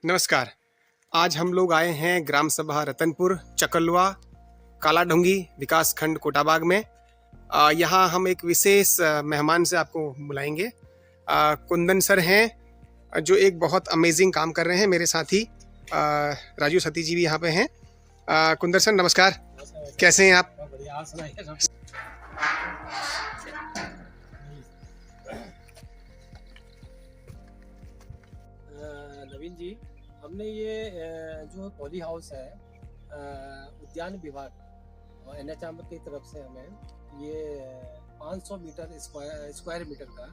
नमस्कार। आज हम लोग आए हैं ग्राम सभा रतनपुर, चकलवा, कालाढूंगी विकास खंड कोटाबाग में। यहाँ हम एक विशेष मेहमान से आपको बुलाएंगे। कुंदन सर हैं, जो एक बहुत अमेजिंग काम कर रहे हैं। मेरे साथी राजू सती जी भी यहाँ पे हैं। कुंदन सर नमस्कार, कैसे हैं आप? बढ़िया, आप सुनाइए। नवीन जी, हमने ये जो पॉली हाउस है, उद्यान विभाग और एनएचएम की तरफ से हमें ये 500 मीटर स्क्वायर मीटर का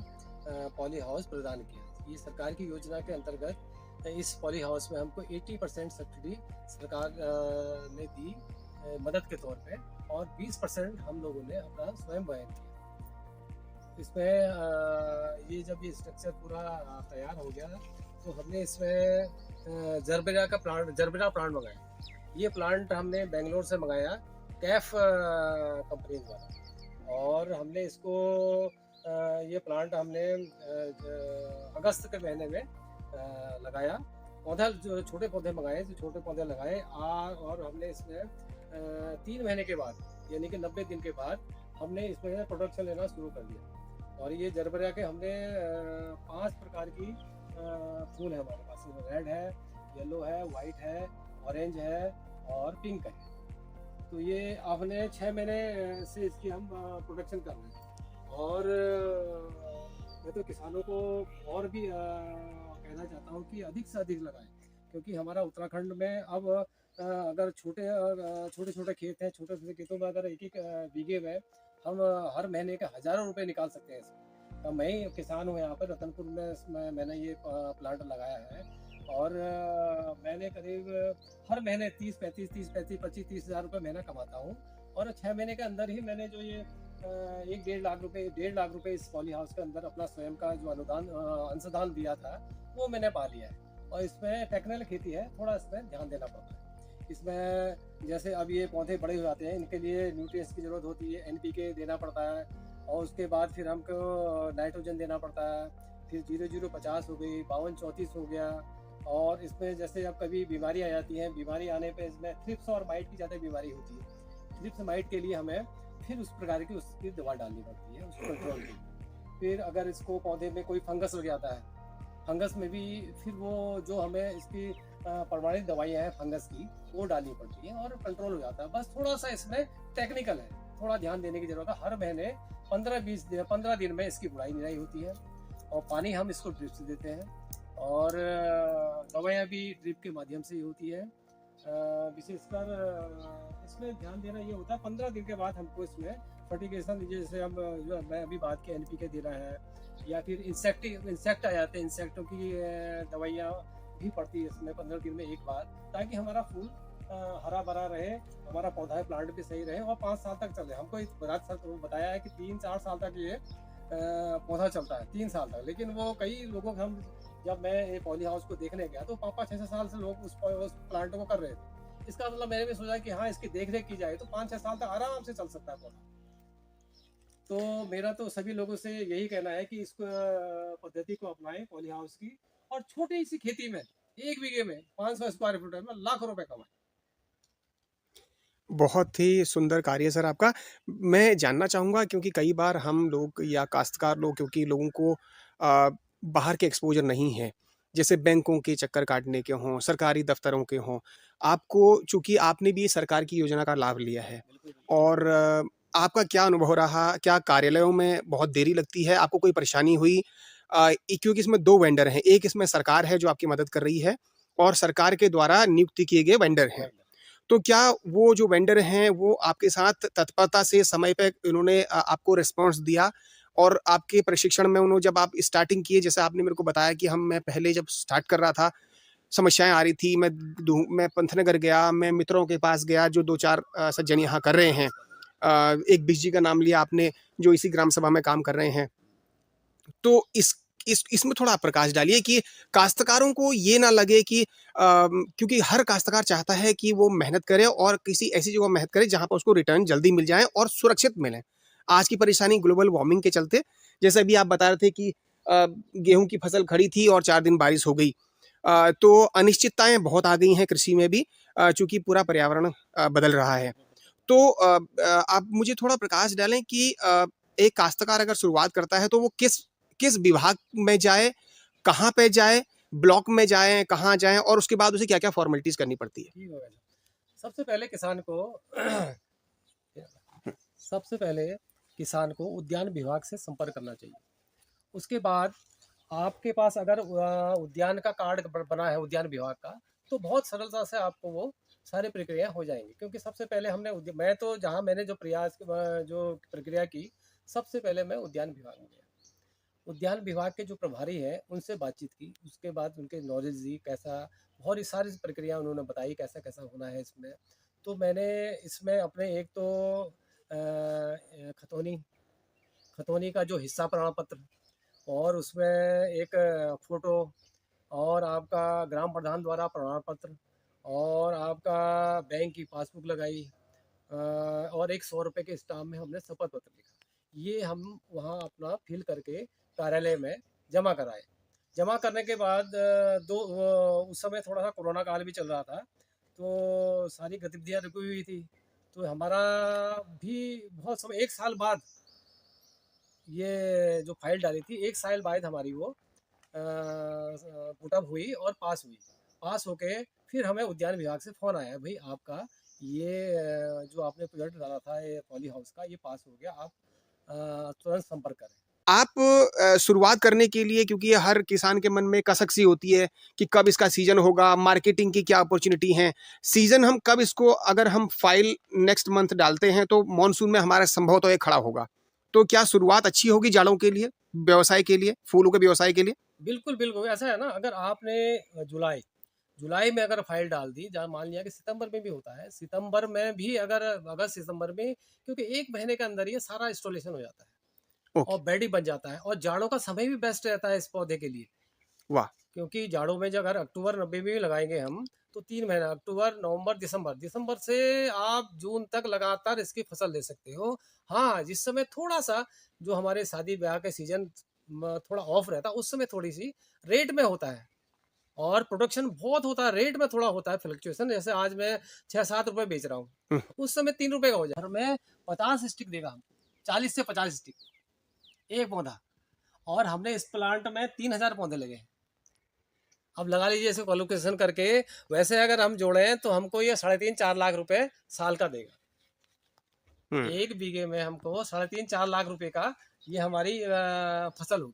पॉली हाउस प्रदान किया। ये सरकार की योजना के अंतर्गत इस पॉली हाउस में हमको 80% सब्सिडी सरकार ने दी मदद के तौर पे, और 20% हम लोगों ने अपना स्वयं वहन किया। इसमें ये जब ये स्ट्रक्चर पूरा तैयार हो गया तो हमने इसमें जरबेरा प्लांट मंगाया। ये प्लांट हमने बेंगलोर से मंगाया, कैफ कंपनी द्वारा, और हमने इसको ये प्लांट हमने अगस्त के महीने में लगाया। पौधा जो छोटे पौधे मंगाए, जो छोटे पौधे लगाए, और हमने इसमें 3 महीने के बाद, यानी कि 90 दिन के बाद हमने इसमें प्रोडक्शन लेना शुरू कर दिया। और ये जरबेरा के हमने 5 प्रकार की फूल है हमारे पास। रेड है, येलो है, वाइट है, ऑरेंज है और पिंक है। तो ये आपने 6 महीने से इसकी हम प्रोडक्शन कर रहे हैं। और मैं तो किसानों को और भी कहना चाहता हूँ कि अधिक से अधिक लगाएं, क्योंकि हमारा उत्तराखंड में अब अगर छोटे छोटे खेत हैं, छोटे छोटे खेतों में अगर एक बीघे में हम हर महीने के हज़ारों रुपए निकाल सकते हैं इसमें। मैं ही किसान हूँ यहाँ पर रतनपुर में, मैंने ये प्लांट लगाया है, और मैंने करीब हर महीने 25-30 हज़ार रुपये महीना कमाता हूँ। और 6 महीने के अंदर ही मैंने जो ये 1-1.5 लाख रुपए इस पॉली हाउस के अंदर अपना स्वयं का जो अंशदान दिया था, वो मैंने पा लिया है। और इसमें टेक्निकल खेती है, थोड़ा इसमें ध्यान देना पड़ता है। इसमें जैसे अब ये पौधे बड़े हो जाते हैं, इनके लिए न्यूट्रिएंट्स की ज़रूरत होती है, NPK देना पड़ता है, और उसके बाद फिर हमको नाइट्रोजन देना पड़ता है। फिर 0050 हो गई, 5234 हो गया। और इसमें जैसे अब कभी बीमारी आ जाती है, बीमारी आने पे इसमें थ्रिप्स और माइट की ज़्यादा बीमारी होती है। थ्रिप्स माइट के लिए हमें फिर उस प्रकार की उसकी दवा डालनी पड़ती है, उसको कंट्रोल के लिए। फिर अगर इसको पौधे में कोई फंगस लग जाता है, फंगस में भी फिर वो जो हमें इसकी प्रमाणित दवाइयाँ हैं फंगस की, वो डालनी पड़ती हैं और कंट्रोल हो जाता है। बस थोड़ा सा इसमें टेक्निकल है, थोड़ा ध्यान देने की जरूरत है। हर महीने 15 दिन में इसकी बुराई निराई होती है, और पानी हम इसको ड्रिप से देते हैं, और दवाइयाँ भी ड्रिप के माध्यम से ही होती है। विशेषकर इसमें ध्यान देना ये होता है, 15 दिन के बाद हमको इसमें फर्टिगेशन, जैसे हम जो मैं अभी बात की NPK देना है, या फिर इंसेक्ट आ जाते हैं, इंसेक्टों की दवाइयाँ भी पड़ती है इसमें 15 दिन में एक बार, ताकि हमारा फूल हरा भरा रहे, हमारा पौधा है प्लांट भी सही रहे और 5 साल तक चले। हमको इस बताया है कि 3-4 साल तक ये पौधा चलता है, 3 साल तक। लेकिन वो कई लोगों को जब मैं ये पॉली हाउस को देखने गया तो 5-6 साल से लोग उस प्लांट को कर रहे थे। इसका मतलब मैंने भी सोचा कि हाँ, इसकी देख रेख की जाए तो 5-6 साल तक आराम से चल सकता है पौधा। तो मेरा तो सभी लोगों से यही कहना है कि इस पद्धति को अपनाएं पॉली हाउस की, और छोटी सी खेती में 1 बीघे में 500 स्क्वायर फीट में लाखों रुपए कमाएं। बहुत ही सुंदर कार्य सर आपका। मैं जानना चाहूँगा, क्योंकि कई बार हम लोग या काश्तकार लोग, क्योंकि लोगों को बाहर के एक्सपोज़र नहीं है, जैसे बैंकों के चक्कर काटने के हों, सरकारी दफ़्तरों के हों। आपको, चूँकि आपने भी सरकार की योजना का लाभ लिया है, बिल्कुल, बिल्कुल। और आपका क्या अनुभव रहा? क्या कार्यालयों में बहुत देरी लगती है? आपको कोई परेशानी हुई? क्योंकि इसमें 2 वेंडर हैं, एक इसमें सरकार है जो आपकी मदद कर रही है, और सरकार के द्वारा नियुक्त किए गए वेंडर हैं। तो क्या वो जो वेंडर हैं, वो आपके साथ तत्परता से समय पे इन्होंने आपको रिस्पॉन्स दिया? और आपके प्रशिक्षण में उन्होंने, जब आप स्टार्टिंग किए, जैसे आपने मेरे को बताया कि मैं पहले जब स्टार्ट कर रहा था, समस्याएँ आ रही थी, मैं पंतनगर गया, मैं मित्रों के पास गया जो 2-4 सज्जन यहाँ कर रहे हैं। एक बिश जी का नाम लिया आपने, जो इसी ग्राम सभा में काम कर रहे हैं। तो इसमें थोड़ा आप प्रकाश डालिए कि काश्तकारों को ये ना लगे कि क्योंकि हर काश्तकार चाहता है कि वो मेहनत करे और किसी ऐसी जगह मेहनत करे जहाँ पर उसको रिटर्न जल्दी मिल जाए और सुरक्षित मिले। आज की परेशानी ग्लोबल वार्मिंग के चलते, जैसे अभी आप बता रहे थे कि गेहूं की फसल खड़ी थी और 4 दिन बारिश हो गई, तो अनिश्चितताएँ बहुत आ गई हैं कृषि में भी, चूँकि पूरा पर्यावरण बदल रहा है। तो आप मुझे थोड़ा प्रकाश डालें कि एक काश्तकार अगर शुरुआत करता है तो वो किस किस विभाग में जाए, कहाँ पे जाए, ब्लॉक में जाएँ, कहाँ जाएँ और उसके बाद उसे क्या-क्या फ़ॉर्मेलिटीज़ करनी पड़ती है? ठीक हो गया। सबसे पहले किसान को सबसे पहले किसान को उद्यान विभाग से संपर्क करना चाहिए। उसके बाद आपके पास अगर उद्यान का कार्ड बना है उद्यान विभाग का, तो बहुत सरलता से आपको वो सारी प्रक्रिया हो जाएंगी। क्योंकि सबसे पहले मैं तो जहाँ मैंने जो प्रयास जो प्रक्रिया की, सबसे पहले मैं उद्यान विभाग में गया। उद्यान विभाग के जो प्रभारी हैं उनसे बातचीत की, उसके बाद उनके नॉलेज दी, कैसा बहुत ही सारी प्रक्रिया उन्होंने बताई कैसा कैसा होना है इसमें। तो मैंने इसमें अपने एक तो खतौनी खतौनी का जो हिस्सा प्रमाण पत्र, और उसमें एक फ़ोटो, और आपका ग्राम प्रधान द्वारा प्रमाण पत्र, और आपका बैंक की पासबुक लगाई, और एक 100 रुपये के स्टाम्प में हमने शपथ पत्र लिखा। ये हम वहाँ अपना फिल करके कार्यालय में जमा कराए। जमा करने के बाद उस समय थोड़ा सा कोरोना काल भी चल रहा था, तो सारी गतिविधियाँ रुकी हुई थी। तो हमारा भी बहुत समय, 1 साल बाद ये जो फाइल डाली थी, 1 साल बाद हमारी वो पुटअप हुई और पास हुई। पास होके फिर हमें उद्यान विभाग से फ़ोन आया, भाई आपका ये जो आपने प्रोजेक्ट डाला था ये पॉली हाउस का, ये पास हो गया, आप तुरंत संपर्क करें। आप शुरुआत करने के लिए, क्योंकि हर किसान के मन में कसक सी होती है कि कब इसका सीज़न होगा, मार्केटिंग की क्या अपॉर्च्युनिटी हैं, सीज़न हम कब इसको, अगर हम फाइल नेक्स्ट मंथ डालते हैं तो मॉनसून में हमारा संभवतः ये खड़ा होगा। तो क्या शुरुआत अच्छी होगी जाड़ों के लिए, व्यवसाय के लिए, फूलों के व्यवसाय के लिए? बिल्कुल, बिल्कुल, ऐसा है ना, अगर आपने जुलाई जुलाई में अगर फाइल डाल दी, जहाँ मान लिया कि सितंबर में भी होता है, सितंबर में भी अगर अगस्त सितंबर में, क्योंकि 1 महीने के अंदर ये सारा इंस्टॉलेशन हो जाता है ओके, और बेड ही बन जाता है, और जाड़ों का समय भी बेस्ट रहता है इस पौधे के लिए। वाह! क्योंकि जाड़ों में जो अगर अक्टूबर नवंबर में भी लगाएंगे हम, तो 3 महीना, अक्टूबर नवंबर दिसंबर, दिसंबर से आप जून तक लगातार इसकी फसल ले सकते हो। हाँ, जिस समय थोड़ा सा जो हमारे शादी ब्याह के सीजन थोड़ा ऑफ रहता है, उस समय थोड़ी सी रेट में होता है, और प्रोडक्शन बहुत होता है, रेट में थोड़ा होता है फ्लक्चुएशन। जैसे आज मैं 6-7 रुपए बेच रहा हूँ, हुँ, उस समय 3 रुपए का हो जाए, में 50 स्टिक देगा हमको, 40 से 50 स्टिक एक पौधा, और हमने इस प्लांट में 3,000 पौधे लगे हैं। अब लगा लीजिए इसे क्वालिफिकेशन करके, वैसे अगर हम जोड़ें तो हमको ये 3.5-4 लाख रुपए साल का देगा। हुँ। 1 बीघे में हमको 3.5-4 लाख रुपए का ये हमारी फसल होगी।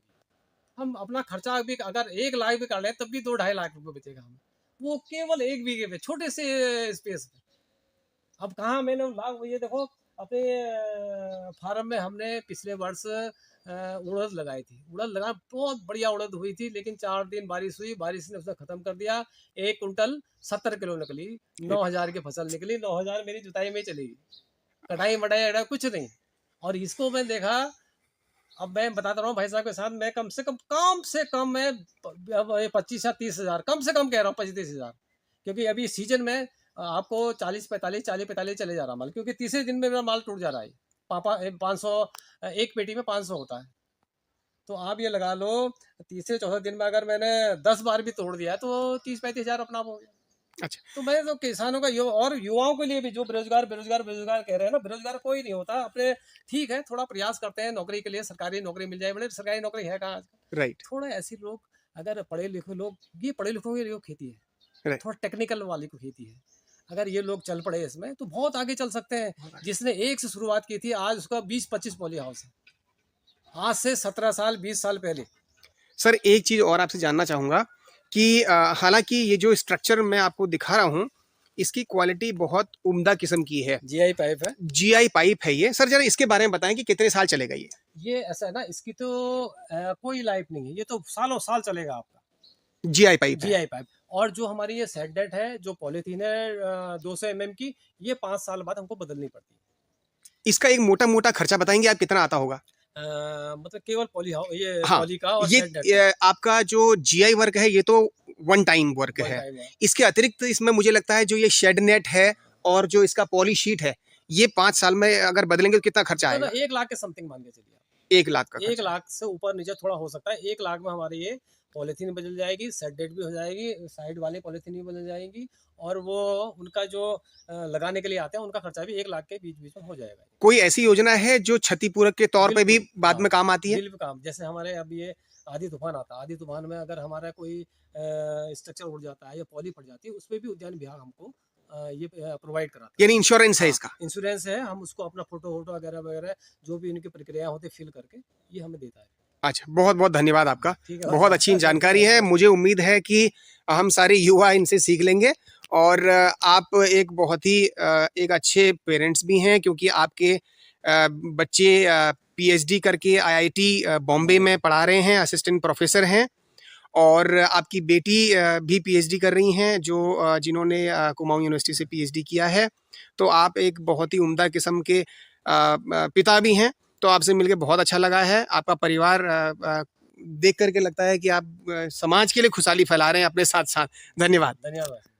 हम अपना खर्चा भी अगर 1 लाख भी कर लें तब भी 2-2.5 लाख रुपए बचेगा हमें, वो केवल 1 बीघे पे, छोटे से स्पेस पे। अब कहाँ मैंने लाभ, ये देखो, अपने फार्म में हमने पिछले वर्ष उड़द लगाई थी, उड़द लगा, बहुत बढ़िया उड़द हुई थी, लेकिन 4 दिन बारिश हुई, बारिश ने उसे खत्म कर दिया। 1 कुंटल 70 किलो निकली, 9,000 की फसल निकली, 9,000 मेरी जुताई में चली गई, कटाई मटाई कुछ नहीं। और इसको मैं देखा, अब मैं बताता रहा हूँ भाई साहब के साथ, मैं कम से कम मैं अब 25 या 30 हज़ार, कम से कम कह रहा हूँ 25-30 हज़ार, क्योंकि अभी सीजन में आपको 40-45 चले जा रहा माल, क्योंकि तीसरे दिन में मेरा माल टूट जा रहा है। पापा 500, एक पेटी में 500 होता है, तो आप ये लगा लो, तीसरे चौथे दिन में अगर मैंने 10 बार भी तोड़ दिया तो 30-35 हज़ार अपना आप हो गया। अच्छा, तो मैं तो किसानों का और युवाओं के लिए भी, जो बेरोजगार बेरोजगार बेरोजगार कह रहे हैं ना, बेरोजगार कोई नहीं होता अपने, ठीक है, थोड़ा प्रयास करते हैं नौकरी के लिए, सरकारी नौकरी मिल जाए, बड़े सरकारी नौकरी है कहाँ आजकल। राइट, थोड़ा ऐसे लोग, अगर पढ़े लिखे लोग, ये पढ़े लिखों के लिए खेती है, राइट। थोड़ा टेक्निकल वाली को खेती है, अगर ये लोग चल पड़े इसमें तो बहुत आगे चल सकते हैं। जिसने एक से शुरुआत की थी, आज उसका 20-25 पॉली हाउस है, आज से 17 साल 20 साल पहले। सर, एक चीज़ और आपसे जानना चाहूँगा कि हालाँकि ये जो स्ट्रक्चर मैं आपको दिखा रहा हूँ, इसकी क्वालिटी बहुत उम्दा किस्म की है। जीआई पाइप है। जीआई पाइप है ये। सर ज़रा इसके बारे में बताएँ कि कितने साल चलेगा ये? ये ऐसा है ना, इसकी तो कोई लाइफ नहीं है, ये तो सालों साल चलेगा आपका। जीआई पाइप है। GI pipe. और जो हमारी ये सेट डेट है, जो पॉलीथीन है 200 एमएम की, ये 5 साल बाद हमको बदलनी पड़ती है। इसका एक मोटा-मोटा खर्चा बताएँगे आप कितना आता होगा? मतलब केवल ये हाँ, पॉली का और ये सेट डेट का आपका जो जीआई वर्क है ये तो वन टाइम वर्क वन है। टाइम है। इसके अतिरिक्त इसमें मुझे लगता है जो ये शेड नेट है और जो इसका पॉली शीट है, ये 5 साल में अगर बदलेंगे तो कितना खर्चा तो ना आएगा? 1 लाख के समथिंग मान के चलिए आप। 1 लाख का 1 खर्चा। लाख से ऊपर नीचे थोड़ा हो सकता है, 1 लाख में हमारी ये पॉलीथीन बदल जाएगी, सेट डेट भी हो जाएगी, साइड वाली पॉलीथीन भी बदल जाएगी, और वो उनका जो लगाने के लिए आते हैं उनका खर्चा भी 1 लाख के बीच-बीच में हो जाएगा। कोई ऐसी योजना है जो क्षतिपूरक के तौर पे भी बिल्कुल, बाद हाँ, में काम आती है? बिल काम जैसे हमारे अब ये आंधी तूफान आता है, आंधी तूफान में अगर हमारा कोई स्ट्रक्चर उड़ जाता है या पॉली फट जाती है, उसपे भी उद्यान विभाग हमको ये प्रोवाइड कराता यानी इंश्योरेंस है है। हाँ, इसका? इंश्योरेंस है, हम उसको अपना फ़ोटो-वोटो वगैरह-वगैरह जो भी इनकी प्रक्रिया होती है फिल करके, ये हमें देता है। अच्छा, बहुत-बहुत धन्यवाद आपका। ठीक है, बहुत अच्छी जानकारी है। मुझे उम्मीद है कि हम सारे युवा इनसे सीख लेंगे और आप एक बहुत ही एक अच्छे पेरेंट्स भी हैं क्योंकि आपके बच्चे पीएचडी करके आईआईटी बॉम्बे में पढ़ा रहे हैं, असिस्टेंट प्रोफ़ेसर हैं और आपकी बेटी भी पीएचडी कर रही हैं जो जिन्होंने कुमाऊँ यूनिवर्सिटी से पीएचडी किया है। तो आप एक बहुत ही उम्दा किस्म के पिता भी हैं। तो आपसे मिलके बहुत अच्छा लगा है। आपका परिवार देख कर के लगता है कि आप समाज के लिए खुशहाली फैला रहे हैं अपने साथ-साथ। धन्यवाद। धन्यवाद।